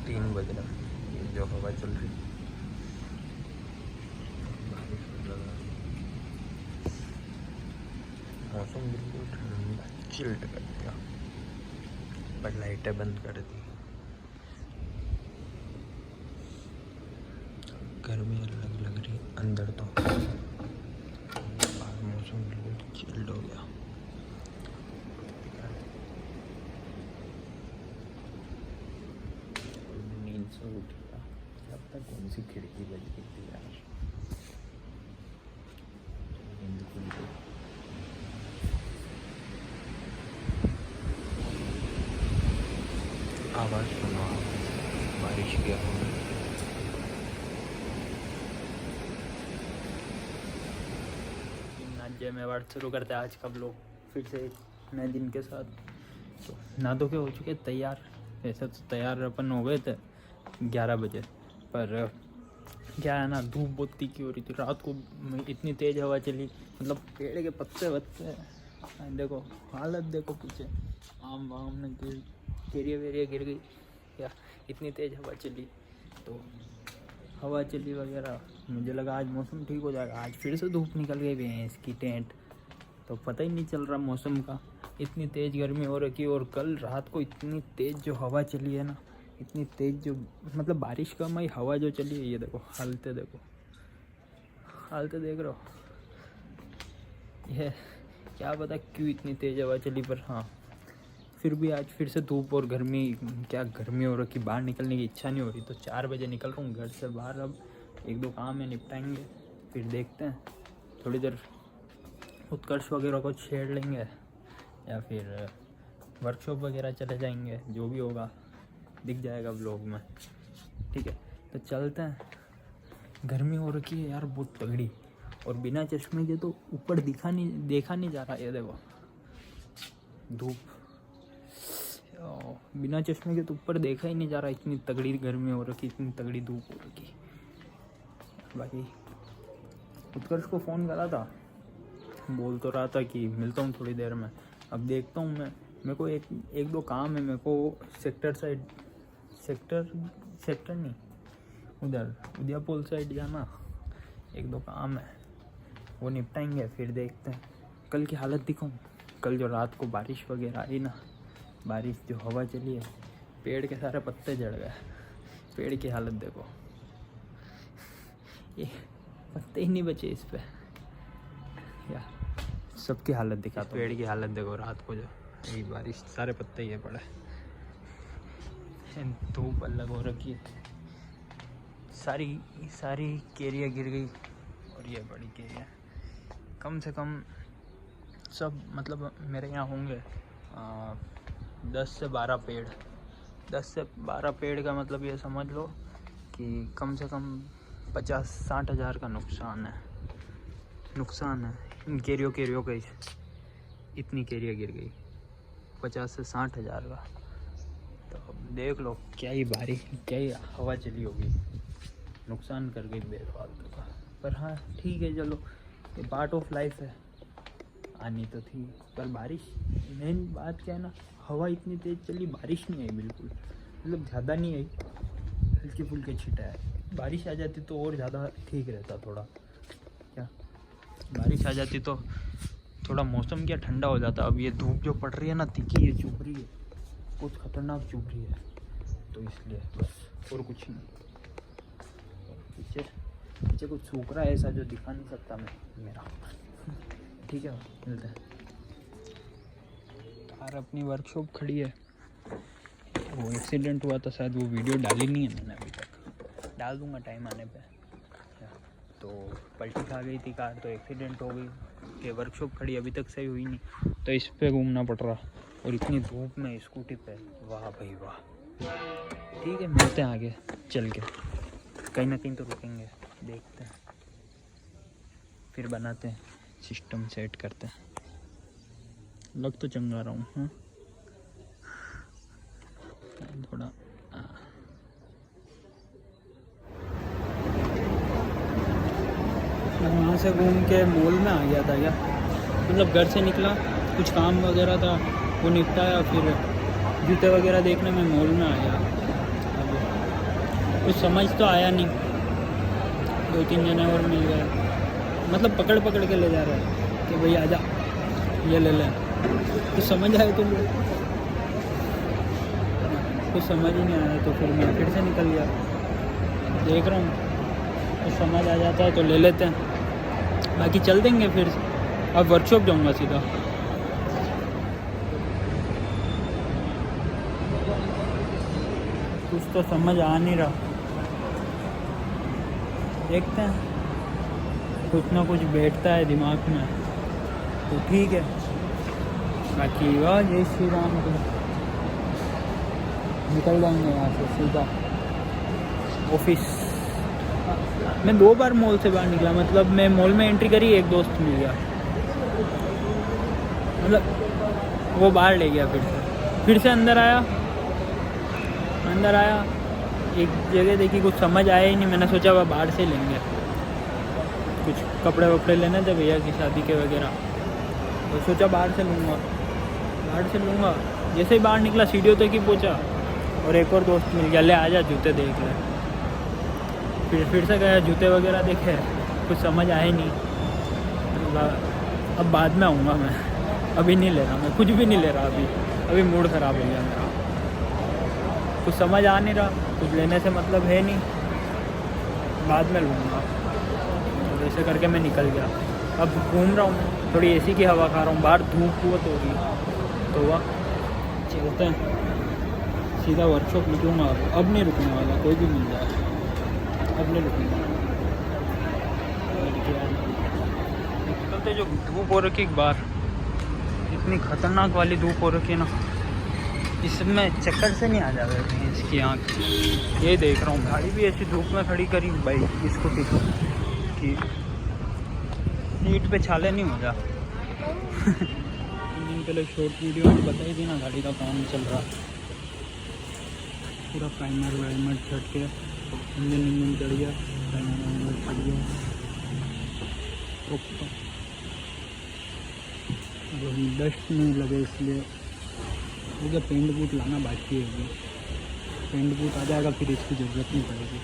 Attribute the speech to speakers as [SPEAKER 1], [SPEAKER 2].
[SPEAKER 1] 3 बज रहा है, ये जो हवा चल रही बारिश लग रहा है, मौसम बिल्कुल ठंडा चिल्ड कर दिया, पर लाइटें बंद कर दी। गर्मी अलग लग रही अंदर तो, बाहर मौसम बिल्कुल चिल्ड हो गया। नींद से उठ गया, अब तक कौन सी खिड़की बज गई थी यार, नींद खुल गई। आवाज़ सुनो, बारिश की आवाज़। जय मेवाड़ शुरू करते हैं आज का ब्लॉग फिर से नए दिन के साथ। तो ना तो के हो चुके तैयार, वैसे तो तैयार अपन हो गए थे 11 बजे, पर क्या है ना, धूप बहुत तीखी हो रही थी रात को, इतनी तेज़ हवा चली, मतलब पेड़ के पत्ते वत्ते देखो, हालत देखो पीछे, आम वाम में केरिया वेरिया गिर गई या इतनी तेज़ हवा चली। तो हवा चली वगैरह, मुझे लगा आज मौसम ठीक हो जाएगा, आज फिर से धूप निकल गई भी है इसकी टेंट, तो पता ही नहीं चल रहा मौसम का, इतनी तेज़ गर्मी हो रखी। और कल रात को इतनी तेज़ जो हवा चली है ना, इतनी तेज़ जो मतलब बारिश का मई हवा जो चली है, ये देखो हालते देखो, हालते देख रहे हो, ये क्या पता क्यों इतनी तेज़ हवा चली, पर हाँ फिर भी आज फिर से धूप और गर्मी, क्या गर्मी हो रखी, बाहर निकलने की इच्छा नहीं हो रही। तो 4 बजे निकल रहा हूँ घर से बाहर, अब 1-2 काम है निपटाएंगे, फिर देखते हैं थोड़ी देर उत्कर्ष वगैरह को छेड़ लेंगे या फिर वर्कशॉप वगैरह चले जाएंगे, जो भी होगा दिख जाएगा व्लॉग में, ठीक है। तो चलते हैं, गर्मी हो रखी है यार बहुत तगड़ी, और बिना चश्मे के तो ऊपर देखा नहीं जा रहा, ये देखो धूप, बिना चश्मे के तो ऊपर देखा ही नहीं जा रहा, इतनी तगड़ी गर्मी हो रखी, इतनी तगड़ी धूप हो रखी। बाकी उत्कर्ष को फ़ोन करा था, बोल तो रहा था कि मिलता हूँ थोड़ी देर में, अब देखता हूँ मैं, मेरे को एक दो काम है, मेरे को सेक्टर नहीं, उधर उदयपुर साइड जाना, 1-2 काम है, वो निपटाएंगे, फिर देखते हैं। कल की हालत दिखाऊँ, कल जो रात को बारिश वगैरह आई ना, बारिश जो हवा चली है, पेड़ के सारे पत्ते झड़ गए, पेड़ की हालत देखो, ये पत्ते ही नहीं बचे इस पे, या सबकी हालत दिखा, पेड़ की हालत देखो, रात को जो यही बारिश सारे पत्ते ये पड़े, धूप अलग हो रखी है, सारी केरिया गिर गई, और ये बड़ी केरिया, कम से कम सब मतलब मेरे यहाँ होंगे 10 से 12 पेड़, 10 से 12 पेड़ का मतलब ये समझ लो कि कम से कम 50-60 हज़ार का नुकसान है इन केरियों का ही, इतनी केरिया गिर गई 50 से 60 हज़ार का। तो अब देख लो क्या ही बारिश, क्या ही हवा चली होगी, नुकसान कर गई बेफालतू का, पर हाँ ठीक है, चलो ये पार्ट ऑफ लाइफ है, आनी तो थी। पर बारिश, मेन बात क्या है ना, हवा इतनी तेज़ चली, बारिश नहीं आई बिल्कुल, मतलब ज़्यादा नहीं आई, हल्के फुल्के छिटा है। बारिश आ जाती तो और ज़्यादा ठीक रहता, थोड़ा क्या, बारिश आ जाती तो थोड़ा मौसम क्या ठंडा हो जाता। अब ये धूप जो पड़ रही है ना, तीखी है, चुभ रही है, कुछ खतरनाक चुभ रही है, तो इसलिए बस, और कुछ नहीं। पीछे कुछ सूख रहा है ऐसा जो दिखा नहीं सकता मैं मेरा, ठीक है, मिलते हैं। कार अपनी वर्कशॉप खड़ी है, वो एक्सीडेंट हुआ था शायद, वो वीडियो डाली नहीं है मैंने अभी तक, डाल दूंगा टाइम आने पे। तो पलटी खा गई थी कार, तो एक्सीडेंट हो गई, कि वर्कशॉप खड़ी अभी तक सही हुई नहीं, तो इस पे घूमना पड़ रहा, और इतनी धूप में स्कूटी पे, वाह भाई वाह। ठीक है, मिलते हैं आगे चल के, कहीं ना कहीं तो रुकेंगे, देखते हैं, फिर बनाते हैं सिस्टम, सेट करते हैं। लग तो चंगा रहा हूँ, हाँ थोड़ा वहाँ से घूम के मॉल में आ गया था क्या, मतलब घर से निकला, कुछ काम वगैरह था वो निपटाया, फिर जूते वगैरह देखने में मॉल में आया। अब कुछ समझ तो आया नहीं, 2-3 जने और मिल गए, मतलब पकड़ पकड़ के ले जा रहे हैं कि भाई आजा ये ले ले। कुछ समझ आए तो कुछ समझ ही नहीं आया, तो फिर मैं फिर से निकल गया। देख रहा हूँ कुछ समझ आ जाता है तो ले लेते हैं, बाकी चल देंगे फिर। अब वर्कशॉप जाऊँगा सीधा। कुछ तो समझ आ नहीं रहा, देखते हैं, कुछ ना कुछ बैठता है दिमाग में तो ठीक है, बाकी वाह जय श्री राम। को निकल जाएंगे यहाँ से सीधा ऑफिस। मैं 2 बार मॉल से बाहर निकला, मतलब मैं मॉल में एंट्री करी, एक दोस्त मिल गया, मतलब वो बाहर ले गया, फिर से अंदर आया, एक जगह देखी, कुछ समझ आया ही नहीं। मैंने सोचा वह बाहर से लेंगे, कुछ कपड़े वपड़े लेने थे भैया की शादी के वगैरह, तो सोचा बाहर से लूँगा। जैसे ही बाहर निकला सीढ़ियों तक ही पहुँचा और एक और दोस्त मिल गया, ले आजा जूते देख ले। फिर से गया, जूते वगैरह देखे, कुछ समझ आए नहीं। अब बाद में आऊँगा मैं, अभी नहीं ले रहा, मैं कुछ भी नहीं ले रहा अभी मूड ख़राब हो गया मेरा, कुछ समझ आ नहीं रहा, कुछ लेने से मतलब है नहीं, बाद में लूँगा। तो वैसे करके मैं निकल गया। अब घूम रहा हूँ, थोड़ी एसी की हवा खा रहा हूँ, बाहर धूप बहुत हो रही, तो वह चलते हैं सीधा वर्कशॉप निकलूँगा। अब नहीं रुकने वाला, कोई भी मिल जाए, अब नहीं रुकूँगा। निकलते जो धूप हो रखी, एक बार इतनी खतरनाक वाली धूप हो रखी है ना, इसमें चक्कर से नहीं आ जाता है इसकी आँख। ये देख रहा हूँ, गाड़ी भी ऐसी धूप में खड़ी करी बाइक स्कूटी की सीट पे छाले नहीं हो जा। दिन पहले शॉर्ट वीडियो में बताई थी ना, गाड़ी का काम चल रहा, पूरा प्राइमर वाइमर छट के इंजन चढ़ गया, प्राइमर वाइमर चढ़ गया। डस्ट नहीं लगे इसलिए मुझे पेंट बूट लाना बाकी है। पेंट बूट आ जाएगा फिर इसकी ज़रूरत नहीं पड़ेगी।